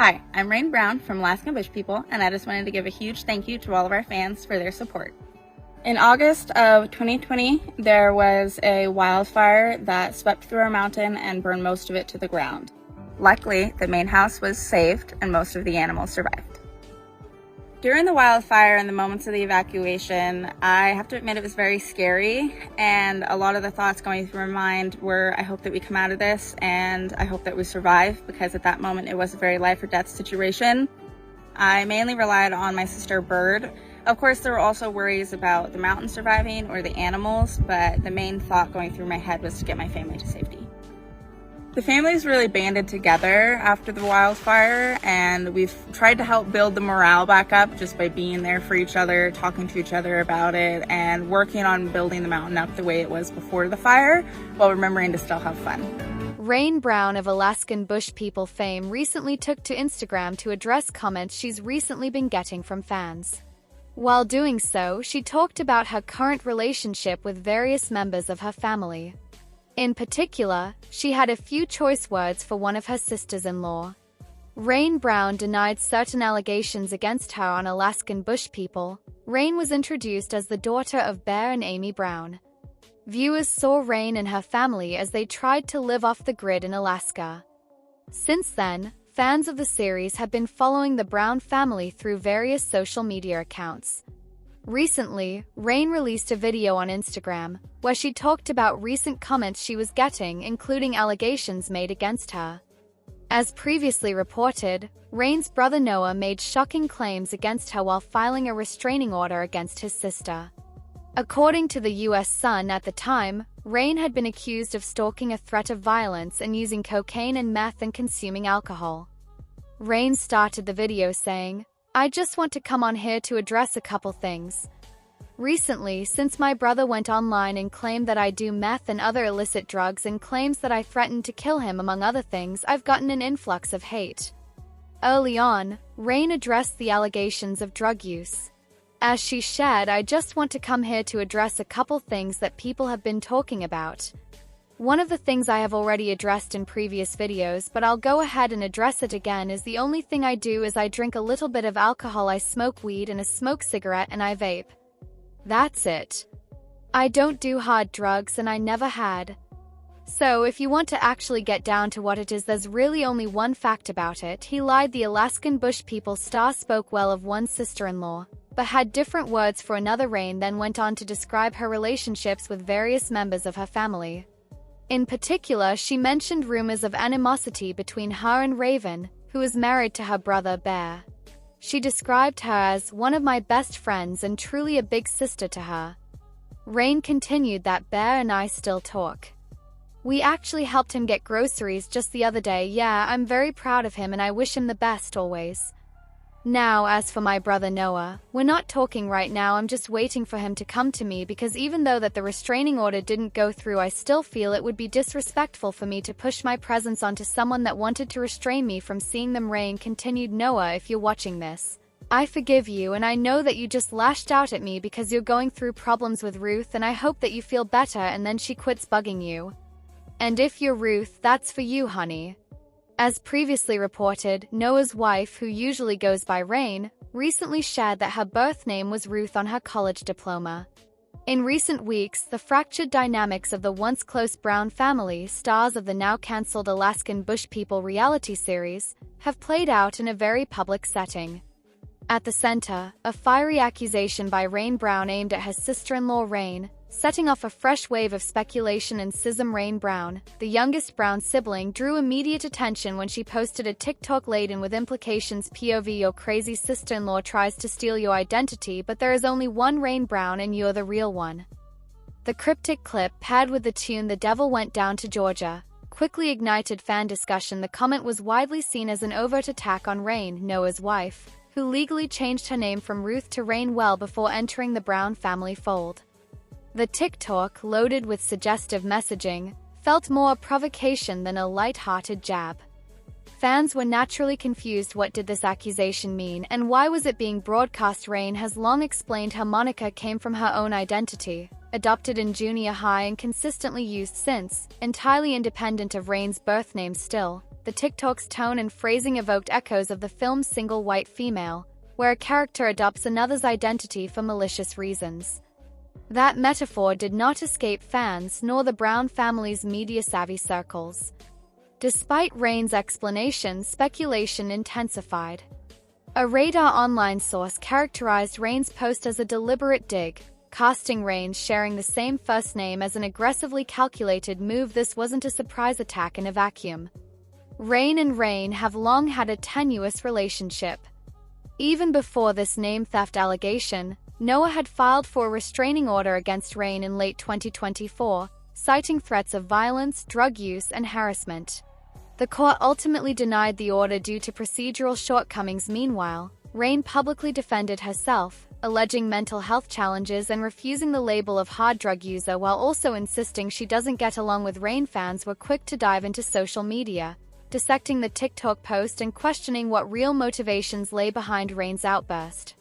Hi, I'm Rain Brown from Alaskan Bush People, and I just wanted to give a huge thank you to all of our fans for their support. In August of 2020, there was a wildfire that swept through our mountain and burned most of it to the ground. Luckily, the main house was saved and most of the animals survived. During the wildfire and the moments of the evacuation, I have to admit it was very scary, and a lot of the thoughts going through my mind were, I hope that we come out of this and I hope that we survive, because at that moment it was a very life or death situation. I mainly relied on my sister Bird. Of course, there were also worries about the mountain surviving or the animals, but the main thought going through my head was to get my family to safety. The family's really banded together after the wildfire, and we've tried to help build the morale back up just by being there for each other, talking to each other about it, and working on building the mountain up the way it was before the fire, while remembering to still have fun. Rain Brown of Alaskan Bush People fame recently took to Instagram to address comments she's recently been getting from fans. While doing so, she talked about her current relationship with various members of her family. In particular, she had a few choice words for one of her sisters-in-law. Rain Brown denied certain allegations against her on Alaskan Bush People. Rain was introduced as the daughter of Bear and Amy Brown. Viewers saw Rain and her family as they tried to live off the grid in Alaska. Since then, fans of the series have been following the Brown family through various social media accounts. Recently, Rain released a video on Instagram where she talked about recent comments she was getting, including allegations made against her. As previously reported, Rain's brother Noah made shocking claims against her while filing a restraining order against his sister. According to the U.S. Sun at the time, Rain had been accused of stalking a threat of violence and using cocaine and meth and consuming alcohol. Rain started the video saying, "I just want to come on here to address a couple things. Recently, since my brother went online and claimed that I do meth and other illicit drugs and claims that I threatened to kill him among other things, I've gotten an influx of hate." Early on, Rain addressed the allegations of drug use. As she shared, "I just want to come here to address a couple things that people have been talking about. One of the things I have already addressed in previous videos, but I'll go ahead and address it again, is the only thing I do is I drink a little bit of alcohol, I smoke weed and I smoke cigarette and I vape. That's it. I don't do hard drugs and I never had. So if you want to actually get down to what it is, there's really only one fact about it." He lied. The Alaskan Bush People star spoke well of one sister-in-law, but had different words for another. Rain then went on to describe her relationships with various members of her family. In particular, she mentioned rumors of animosity between her and Raven, who is married to her brother Bear. She described her as one of my best friends and truly a big sister to her. Rain continued that Bear and I still talk. "We actually helped him get groceries just the other day. Yeah, I'm very proud of him and I wish him the best always. Now, as for my brother Noah, we're not talking right now. I'm just waiting for him to come to me, because even though that the restraining order didn't go through, I still feel it would be disrespectful for me to push my presence onto someone that wanted to restrain me from seeing them." Rain continued, "Noah, if you're watching this, I forgive you and I know that you just lashed out at me because you're going through problems with Ruth, and I hope that you feel better and then she quits bugging you. And if you're Ruth, that's for you, honey." As previously reported, Noah's wife, who usually goes by Rain, recently shared that her birth name was Ruth on her college diploma. In recent weeks, the fractured dynamics of the once close Brown family, stars of the now cancelled Alaskan Bush People reality series, have played out in a very public setting. At the center, a fiery accusation by Rain Brown aimed at her sister-in-law Rain, setting off a fresh wave of speculation and schism. Rain Brown, the youngest Brown sibling, drew immediate attention when she posted a TikTok laden with implications. POV: your crazy sister-in-law tries to steal your identity, but there is only one Rain Brown and you're the real one. The cryptic clip, paired with the tune "The Devil Went Down to Georgia," quickly ignited fan discussion. The comment was widely seen as an overt attack on Rain, Noah's wife, who legally changed her name from Ruth to Rain well before entering the Brown family fold. The TikTok, loaded with suggestive messaging, felt more a provocation than a light-hearted jab. Fans were naturally confused. What did this accusation mean, and why was it being broadcast? Rain has long explained her moniker came from her own identity, adopted in junior high and consistently used since, entirely independent of Rain's birth name. Still, the the TikTok's tone and phrasing evoked echoes of the film's Single White Female, where a character adopts another's identity for malicious reasons. That metaphor did not escape fans nor the Brown family's media-savvy circles. Despite Rain's explanation, speculation intensified. A Radar Online source characterized Rain's post as a deliberate dig, casting Rain sharing the same first name as an aggressively calculated move. This wasn't a surprise attack in a vacuum. Rain and Rain have long had a tenuous relationship. Even before this name theft allegation, Noah had filed for a restraining order against Rain in late 2024, citing threats of violence, drug use, and harassment. The court ultimately denied the order due to procedural shortcomings. Meanwhile, Rain publicly defended herself, alleging mental health challenges and refusing the label of hard drug user while also insisting she doesn't get along with Rain. Fans were quick to dive into social media, dissecting the TikTok post and questioning what real motivations lay behind Rain's outburst.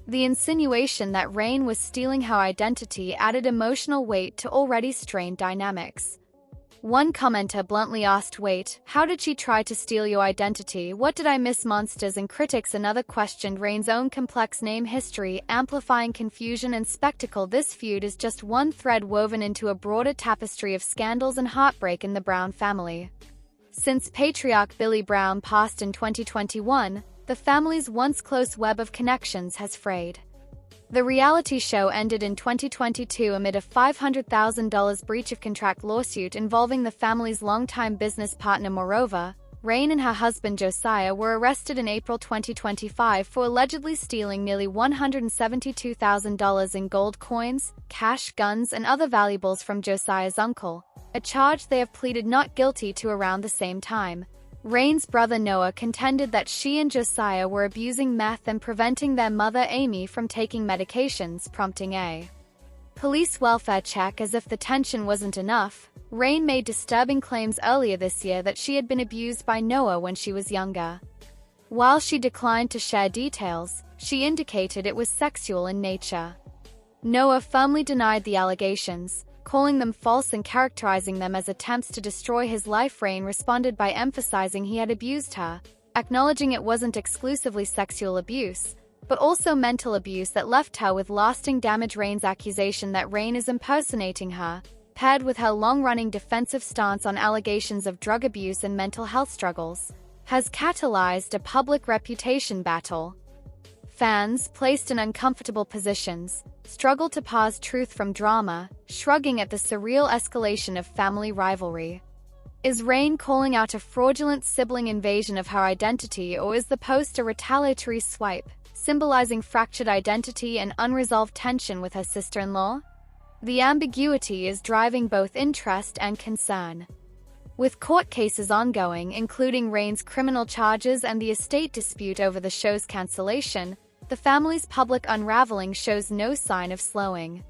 The insinuation that Rain was stealing her identity added emotional weight to already strained dynamics. One commenter bluntly asked, "Wait, how did she try to steal your identity? What did I miss, monsters?" And critics another questioned Rain's own complex name history, amplifying confusion and spectacle. This feud is just one thread woven into a broader tapestry of scandals and heartbreak in the Brown family. Since patriarch Billy Brown passed in 2021, the family's once close web of connections has frayed. The reality show ended in 2022 amid a $500,000 breach of contract lawsuit involving the family's longtime business partner. Moreover, Rain and her husband Josiah were arrested in April 2025 for allegedly stealing nearly $172,000 in gold coins, cash, guns, and other valuables from Josiah's uncle, a charge they have pleaded not guilty to around the same time. Rain's brother Noah contended that she and Josiah were abusing meth and preventing their mother Amy from taking medications, prompting a police welfare check. As if the tension wasn't enough, Rain made disturbing claims earlier this year that she had been abused by Noah when she was younger. While she declined to share details, she indicated it was sexual in nature. Noah firmly denied the allegations, calling them false and characterizing them as attempts to destroy his life. Rain responded by emphasizing he had abused her, acknowledging it wasn't exclusively sexual abuse, but also mental abuse that left her with lasting damage. Rain's accusation that Rain is impersonating her, paired with her long-running defensive stance on allegations of drug abuse and mental health struggles, has catalyzed a public reputation battle. Fans, placed in uncomfortable positions, struggle to parse truth from drama, shrugging at the surreal escalation of family rivalry. Is Rain calling out a fraudulent sibling invasion of her identity, or is the post a retaliatory swipe, symbolizing fractured identity and unresolved tension with her sister-in-law? The ambiguity is driving both interest and concern. With court cases ongoing, including Rain's criminal charges and the estate dispute over the show's cancellation, the family's public unraveling shows no sign of slowing.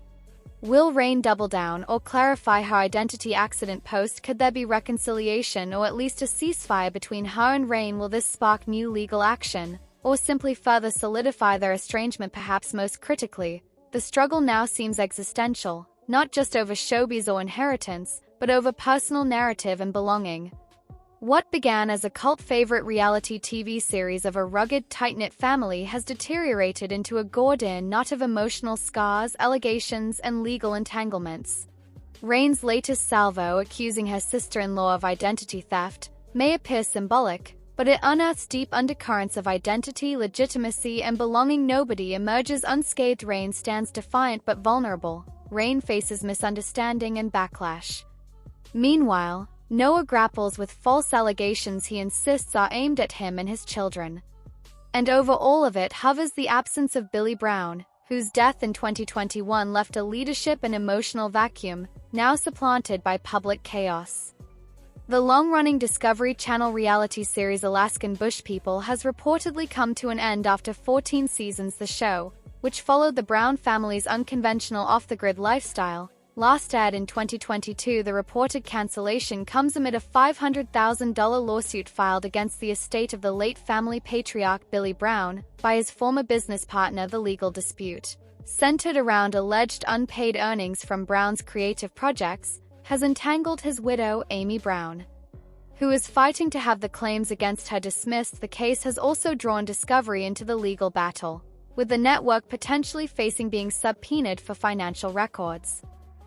Will Rain double down or clarify her identity? Accident post. Could there be reconciliation or at least a ceasefire between her and Rain? Will this spark new legal action, or simply further solidify their estrangement? Perhaps most critically, the struggle now seems existential, not just over showbiz or inheritance, but over personal narrative and belonging. What began as a cult favorite reality TV series of a rugged, tight-knit family has deteriorated into a gourd knot of emotional scars, allegations, and legal entanglements. Rain's latest salvo, accusing her sister-in-law of identity theft, may appear symbolic, but it unearths deep undercurrents of identity, legitimacy, and belonging. Nobody emerges unscathed. Rain stands defiant but vulnerable. Rain faces misunderstanding and backlash. Meanwhile, Noah grapples with false allegations he insists are aimed at him and his children. And over all of it hovers the absence of Billy Brown, whose death in 2021 left a leadership and emotional vacuum, now supplanted by public chaos. The long-running Discovery Channel reality series Alaskan Bush People has reportedly come to an end after 14 seasons. The show, which followed the Brown family's unconventional off-the-grid lifestyle, last aired in 2022. The reported cancellation comes amid a $500,000 lawsuit filed against the estate of the late family patriarch Billy Brown by his former business partner. The legal dispute, centered around alleged unpaid earnings from Brown's creative projects, has entangled his widow, Amy Brown, who is fighting to have the claims against her dismissed. The case has also drawn Discovery into the legal battle, with the network potentially facing being subpoenaed for financial records.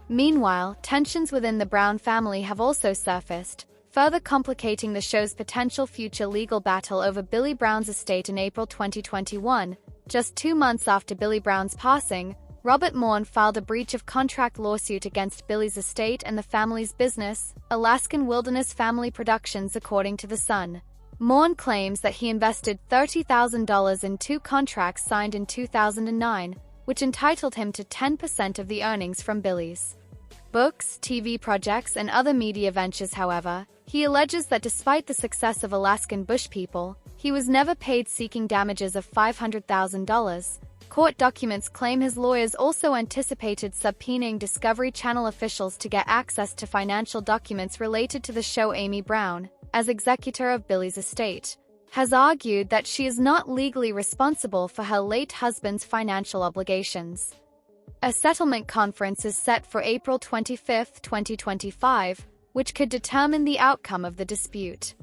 Meanwhile, tensions within the Brown family have also surfaced, further complicating the show's potential future legal battle over Billy Brown's estate. In April 2021, just 2 months after Billy Brown's passing, Robert Morn filed a breach of contract lawsuit against Billy's estate and the family's business, Alaskan Wilderness Family Productions, according to The Sun. Morn claims that he invested $30,000 in 2 contracts signed in 2009, which entitled him to 10% of the earnings from Billy's books, TV projects, and other media ventures. However, he alleges that despite the success of Alaskan Bush People, he was never paid, seeking damages of $500,000. Court documents claim his lawyers also anticipated subpoenaing Discovery Channel officials to get access to financial documents related to the show. Amy Brown, as executor of Billy's estate, has argued that she is not legally responsible for her late husband's financial obligations. A settlement conference is set for April 25, 2025, which could determine the outcome of the dispute.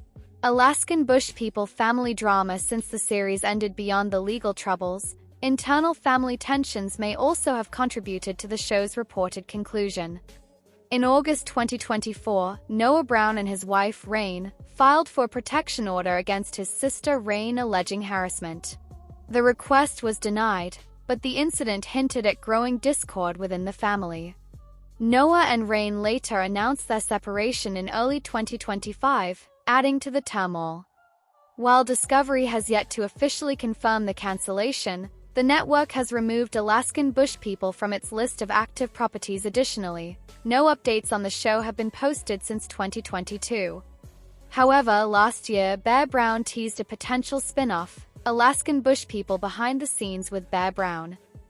Alaskan Bush People family drama. Since the series ended beyond the legal troubles, internal family tensions may also have contributed to the show's reported conclusion. In August 2024, Noah Brown and his wife, Rain, filed for a protection order against his sister, Rain, alleging harassment. The request was denied, but the incident hinted at growing discord within the family. Noah and Rain later announced their separation in early 2025, adding to the turmoil. While Discovery has yet to officially confirm the cancellation, the network has removed Alaskan Bush People from its list of active properties. Additionally, no updates on the show have been posted since 2022. However, last year, Bear Brown teased a potential spin-off, Alaskan Bush People behind the scenes with Bear Brown.